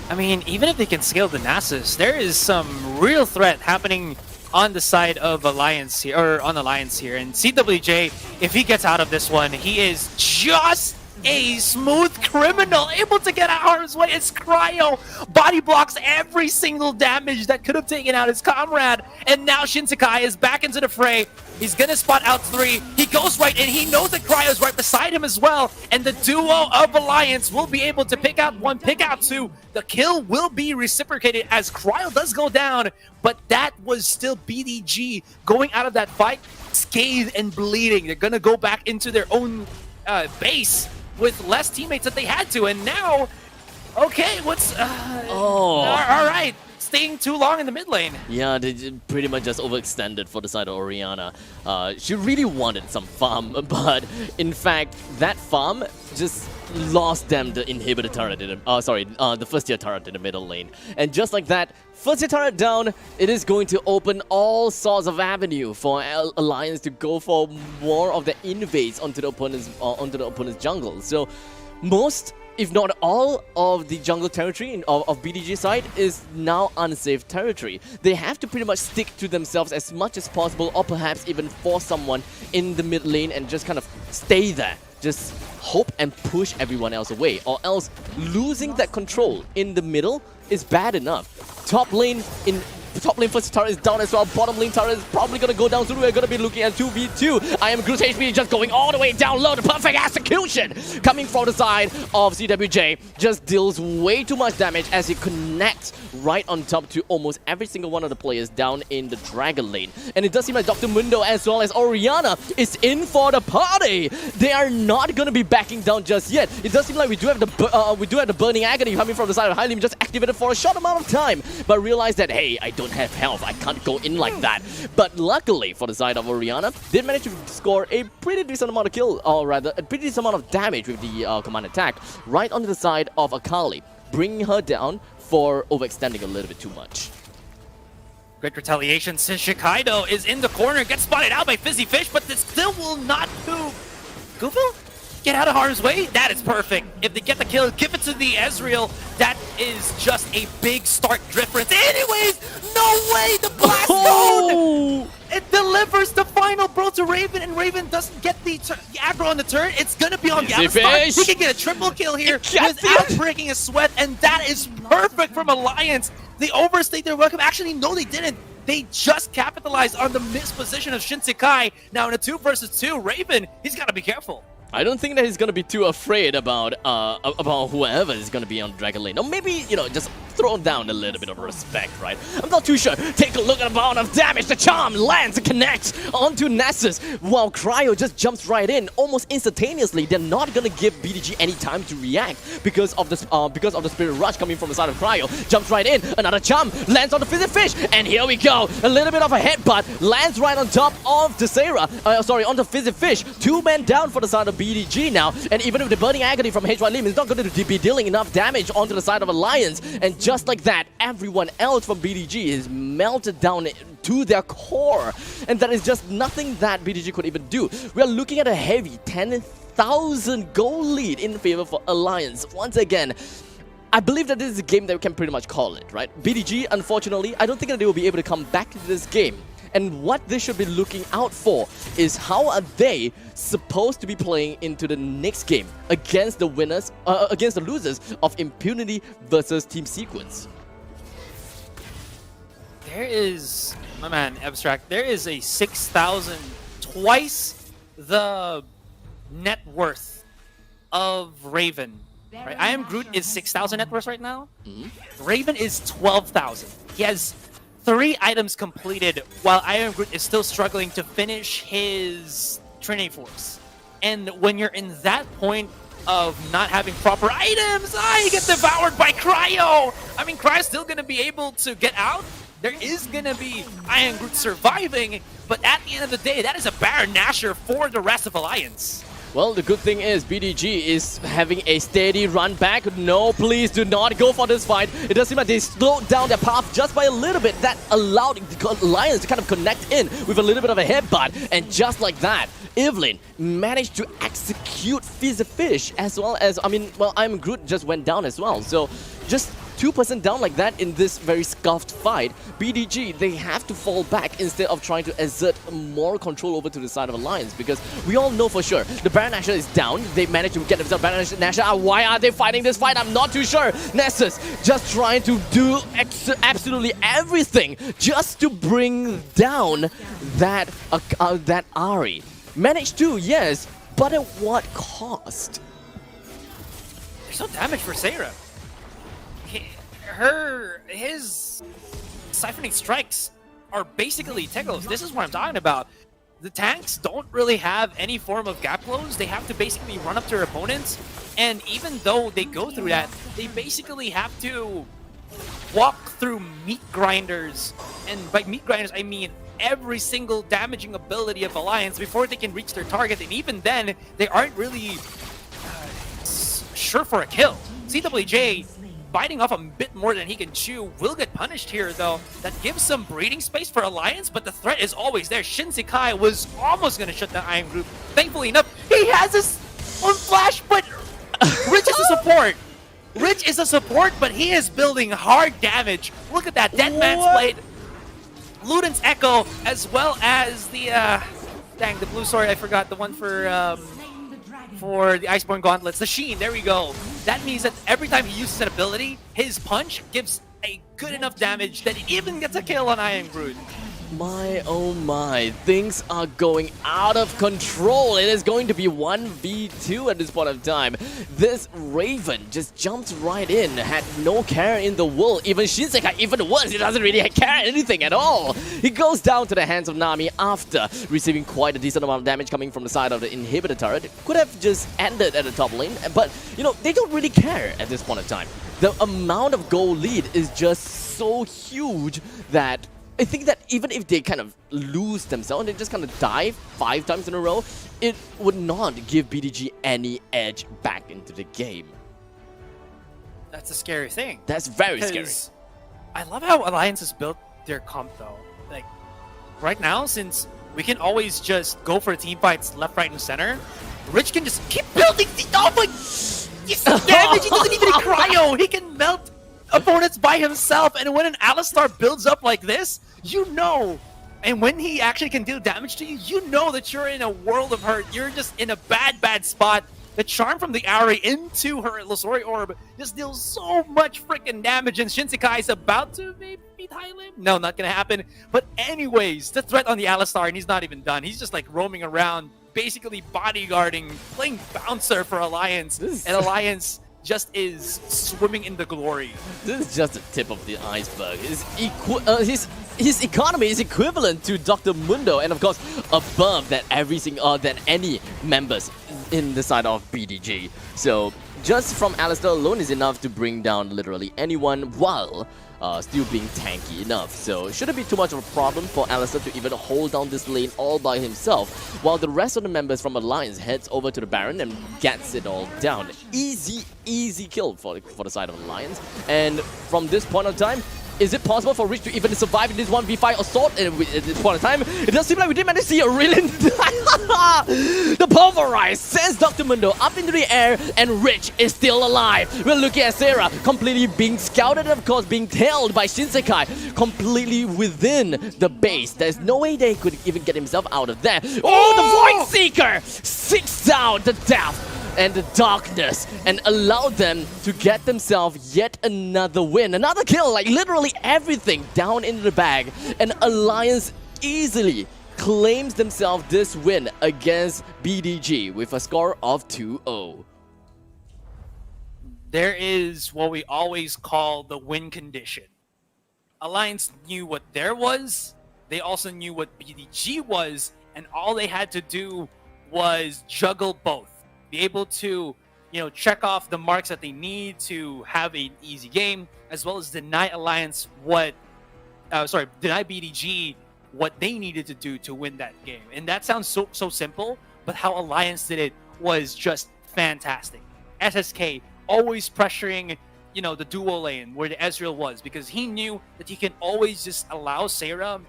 I mean, even if they can scale the Nasus, there is some real threat happening on the side of Alliance here, or on Alliance here. And CWJ, if he gets out of this one, he is just a smooth criminal, able to get out of harm's way. It's Cryo body blocks every single damage that could have taken out his comrade, and now Shinsekai is back into the fray. He's gonna spot out 3. He goes right in. He knows that Cryo's right beside him as well, and the duo of Alliance will be able to pick out 1, pick out 2. The kill will be reciprocated as Cryo does go down, but that was still BDG going out of that fight scathed and bleeding. They're gonna go back into their own base with less teammates that they had to, and now, okay, what's all right, staying too long in the mid lane. Yeah, they pretty much just overextended for the side of Orianna. She really wanted some farm, but in fact, that farm just lost them the inhibitor turret, the first tier turret in the middle lane. And just like that, first tier turret down, it is going to open all sorts of avenue for Alliance to go for more of the invades onto the opponent's jungle. So most, if not all, of the jungle territory of BDG side is now unsafe territory. They have to pretty much stick to themselves as much as possible, or perhaps even force someone in the mid lane and just kind of stay there. Just hope and push everyone else away, or else losing that control in the middle is bad enough. Top lane first turret is down as well. Bottom lane turret is probably gonna go down, so we're gonna be looking at 2v2. I am Groot's HP just going all the way down low. The perfect execution coming from the side of CWJ just deals way too much damage as he connects right on top to almost every single one of the players down in the Dragon lane. And it does seem like Dr. Mundo as well as Orianna is in for the party. They are not gonna be backing down just yet. It does seem like we do have the Burning Agony coming from the side of Hylian, just activated for a short amount of time, but realized that, hey, I don't have health, I can't go in like that. But luckily for the side of Orianna, did manage to score a pretty decent amount of kill, or rather a pretty decent amount of damage with the command attack right onto the side of Akali, bringing her down for overextending a little bit too much. Great retaliation. Shikaido is in the corner, gets spotted out by Fizzy Fish, but this still will not move. Goofle? Get out of harm's way. That is perfect. If they get the kill, give it to the Ezreal. That is just a big start difference. Anyways, no way. The blast zone. It delivers the final blow to Raven, and Raven doesn't get the aggro on the turn. It's gonna be on Gavin. He can get a triple kill here without breaking a sweat, and that is perfect from Alliance. They overstayed their welcome. Actually, no, they didn't. They just capitalized on the misposition of Shinsekai. Now in a 2 versus 2, Raven, he's gotta be careful. I don't think that he's gonna be too afraid about whoever is gonna be on Dragon Lane. Or maybe, you know, just throw down a little bit of respect, right? I'm not too sure. Take a look at the amount of damage. The charm lands and connects onto Nessus, while Cryo just jumps right in almost instantaneously. They're not gonna give BDG any time to react because of the Spirit Rush coming from the side of Cryo. Jumps right in. Another charm lands on the Fizzy Fish, and here we go. A little bit of a headbutt lands right on top of the on the Fizzy Fish. 2 men down for the side of BDG now, and even with the Burning Agony from HY Lim, it's not going to be dealing enough damage onto the side of Alliance, and just like that, everyone else from BDG is melted down to their core, and that is just nothing that BDG could even do. We are looking at a heavy 10,000 goal lead in favor for Alliance. Once again, I believe that this is a game that we can pretty much call it, right? BDG, unfortunately, I don't think that they will be able to come back to this game. And what they should be looking out for is how are they supposed to be playing into the next game against the losers of Impunity versus Team Sequence. There is, my man, Abstract, there is a 6,000, twice the net worth of Raven. Right? I Am Groot is 6,000 net worth right now. Raven is 12,000. He has 3 items completed, while I Am Groot is still struggling to finish his Trinity Force. And when you're in that point of not having proper items, you get devoured by Cryo! I mean, Cryo's still going to be able to get out. There is going to be I Am Groot surviving, but at the end of the day, that is a Baron Nashor for the rest of Alliance. Well, the good thing is BDG is having a steady run back. No, please do not go for this fight. It does seem like they slowed down their path just by a little bit. That allowed the Alliance to kind of connect in with a little bit of a headbutt. And just like that, Evelyn managed to execute Fizzy Fish as well as, I mean, well, I Am Groot just went down as well. So just 2% down like that in this very scuffed fight, BDG, they have to fall back instead of trying to exert more control over to the side of Alliance, because we all know for sure the Baron Nashor is down. They managed to get themselves Baron Nashor. Why are they fighting this fight? I'm not too sure. Nessus just trying to do absolutely everything just to bring down that Ahri. Managed to, yes, but at what cost? There's no damage for Sarah. His siphoning strikes are basically Tegos. This is what I'm talking about. The tanks don't really have any form of gap close. They have to basically run up to their opponents, and even though they go through that, they basically have to walk through meat grinders. And by meat grinders, I mean every single damaging ability of Alliance before they can reach their target, and even then, they aren't really sure for a kill. CWJ biting off a bit more than he can chew will get punished here, though. That gives some breathing space for Alliance, but the threat is always there. Shinsekai was almost going to shut down Iron Group. Thankfully enough, he has his own flash, but Rich is a support. Rich is a support, but he is building hard damage. Look at that, Dead Man's Blade, Luden's Echo, as well as the, dang, the blue sword, I forgot, the one for the Iceborne Gauntlets, the Sheen, there we go. That means that every time he uses an ability, his punch gives a good enough damage that it even gets a kill on Iron Groot. My oh my, things are going out of control. It is going to be 1v2 at this point of time. This Raven just jumped right in, had no care in the world. Even Shinsekai, even worse, he doesn't really care anything at all. He goes down to the hands of Nami after receiving quite a decent amount of damage coming from the side of the inhibitor turret. Could have just ended at the top lane, but you know, they don't really care at this point of time. The amount of goal lead is just so huge that I think that even if they kind of lose themselves, they just kind of die 5 times in a row, it would not give BDG any edge back into the game. That's a scary thing. That's very scary. I love how Alliance has built their comp, though. Like, right now, since we can always just go for team fights left, right, and center, Rich can just keep building the... Oh my... He's damage! He doesn't even need cryo! He can melt opponents by himself, and when an Alistar builds up like this, you know, and when he actually can deal damage to you, you know that you're in a world of hurt. You're just in a bad spot. The charm from the Ahri into her Illusory Orb just deals so much freaking damage, and Shinsekai is about to maybe beat Hylim? No, not gonna happen. But anyways, the threat on the Alistar, and he's not even done. He's just like roaming around, basically bodyguarding, playing bouncer for Alliance, and Alliance just is swimming in the glory. This is just the tip of the iceberg. His economy is equivalent to Dr. Mundo, and of course above that than any members in the side of BDG. So just from Alistar alone is enough to bring down literally anyone while still being tanky enough. So it shouldn't be too much of a problem for Alistar to even hold down this lane all by himself, while the rest of the members from Alliance heads over to the Baron and gets it all down. Easy kill for the side of Alliance. And from this point of time, is it possible for Rich to even survive in this 1v5 assault at this point of time? It does seem like we did manage to see a really... The Pulverize sends Dr. Mundo up into the air, and Rich is still alive. We're looking at Sarah completely being scouted and of course being tailed by Shinsekai completely within the base. There's no way they could even get himself out of there. Oh, the Void Seeker seeks out the death and the darkness and allowed them to get themselves yet another win. Another kill, like literally everything down into the bag. And Alliance easily claims themselves this win against BDG with a score of 2-0. There is what we always call the win condition. Alliance knew what there was, they also knew what BDG was, and all they had to do was juggle both. Be able to, you know, check off the marks that they need to have an easy game, as well as deny Alliance deny BDG what they needed to do to win that game. And that sounds so simple, but how Alliance did it was just fantastic. SSK always pressuring, you know, the duo lane where the Ezreal was, because he knew that he can always just allow Sarah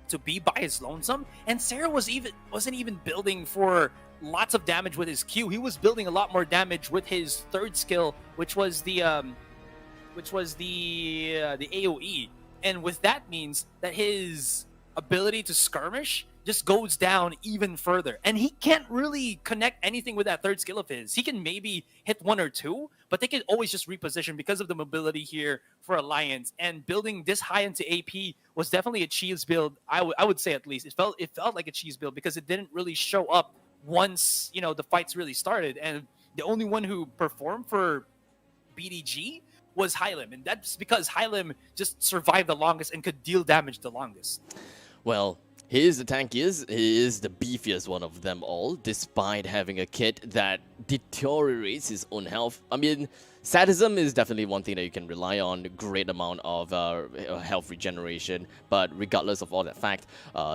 to be by his lonesome, and Sarah wasn't even building for lots of damage with his Q. He was building a lot more damage with his third skill, which was the which was the AOE, and with that means that his ability to skirmish just goes down even further, and he can't really connect anything with that third skill of his. He can maybe hit one or two, but they can always just reposition because of the mobility here for Alliance. And building this high into AP was definitely a cheese build. I would say, at least it felt like a cheese build because it didn't really show up once the fights really started, and the only one who performed for BDG was Hylim, and that's because Hylim just survived the longest and could deal damage the longest. Well, here's the tank he is the beefiest one of them all, despite having a kit that deteriorates his own health. I mean, sadism is definitely one thing that you can rely on, great amount of health regeneration, but regardless of all that fact,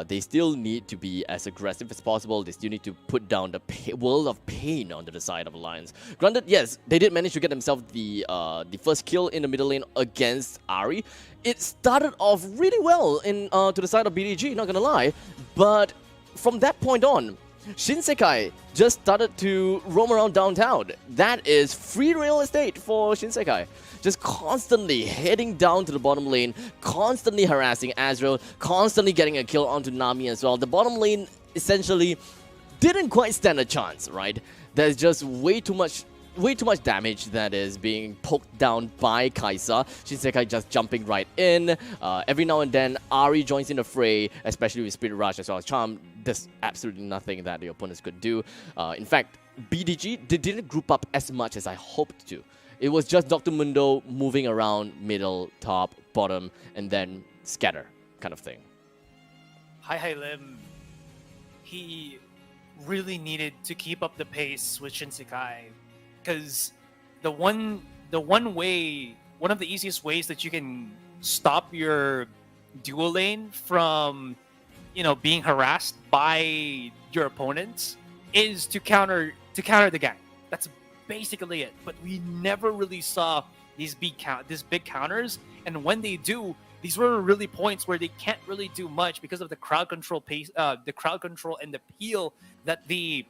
they still need to be as aggressive as possible. They still need to put down the world of pain onto the side of Alliance. Granted, yes, they did manage to get themselves the first kill in the middle lane against Ahri. It started off really well to the side of BDG, not gonna lie, but from that point on, Shinsekai just started to roam around downtown. That is free real estate for Shinsekai. Just constantly heading down to the bottom lane, constantly harassing Azrael, constantly getting a kill onto Nami as well. The bottom lane essentially didn't quite stand a chance, right? There's just way too much damage that is being poked down by Kai'Sa. Shinsekai just jumping right in. Every now and then, Ahri joins in the fray, especially with Spirit Rush as well as Charm. There's absolutely nothing that the opponents could do. In fact, BDG, they didn't group up as much as I hoped to. It was just Dr. Mundo moving around middle, top, bottom, and then scatter kind of thing. Hi Lim, he really needed to keep up the pace with Shinsekai, because one of the easiest ways that you can stop your dual lane from being harassed by your opponents is to counter the gang. That's basically it. But we never really saw these big counters, and when they do, these were really points where they can't really do much because of the crowd control pace, the crowd control and the peel that the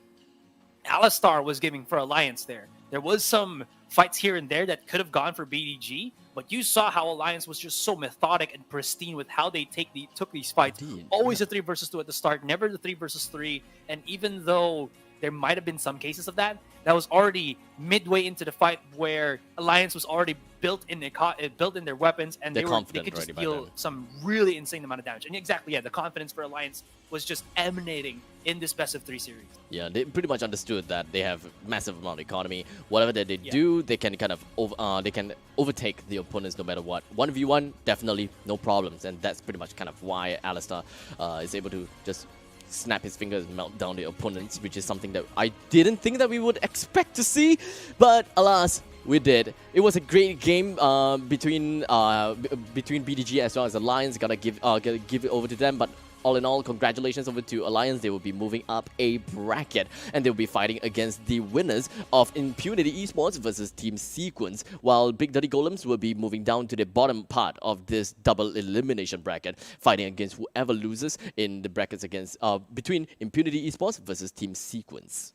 Alistar was giving for Alliance there. There was some fights here and there that could have gone for BDG, but you saw how Alliance was just so methodic and pristine with how they took these fights. Indeed. Always a 3 versus 2 at the start, never the 3 versus 3. And even though there might have been some cases of that was already midway into the fight where Alliance was already built in their weapons, and they could just deal some really insane amount of damage. And exactly, yeah, the confidence for Alliance was just emanating in this best of 3 series. Yeah, they pretty much understood that they have massive amount of economy. Whatever that they do, they can kind of overtake the opponents no matter what. 1v1, definitely no problems, and that's pretty much kind of why Alistar is able to just snap his fingers and melt down the opponents, which is something that I didn't think that we would expect to see, but alas, we did. It was a great game between BDG as well as Alliance. Gotta give it over to them, but all in all, congratulations over to Alliance. They will be moving up a bracket, and they'll be fighting against the winners of Impunity Esports versus Team Sequence, while Big Dirty Golems will be moving down to the bottom part of this double elimination bracket, fighting against whoever loses in the brackets against between Impunity Esports versus Team Sequence.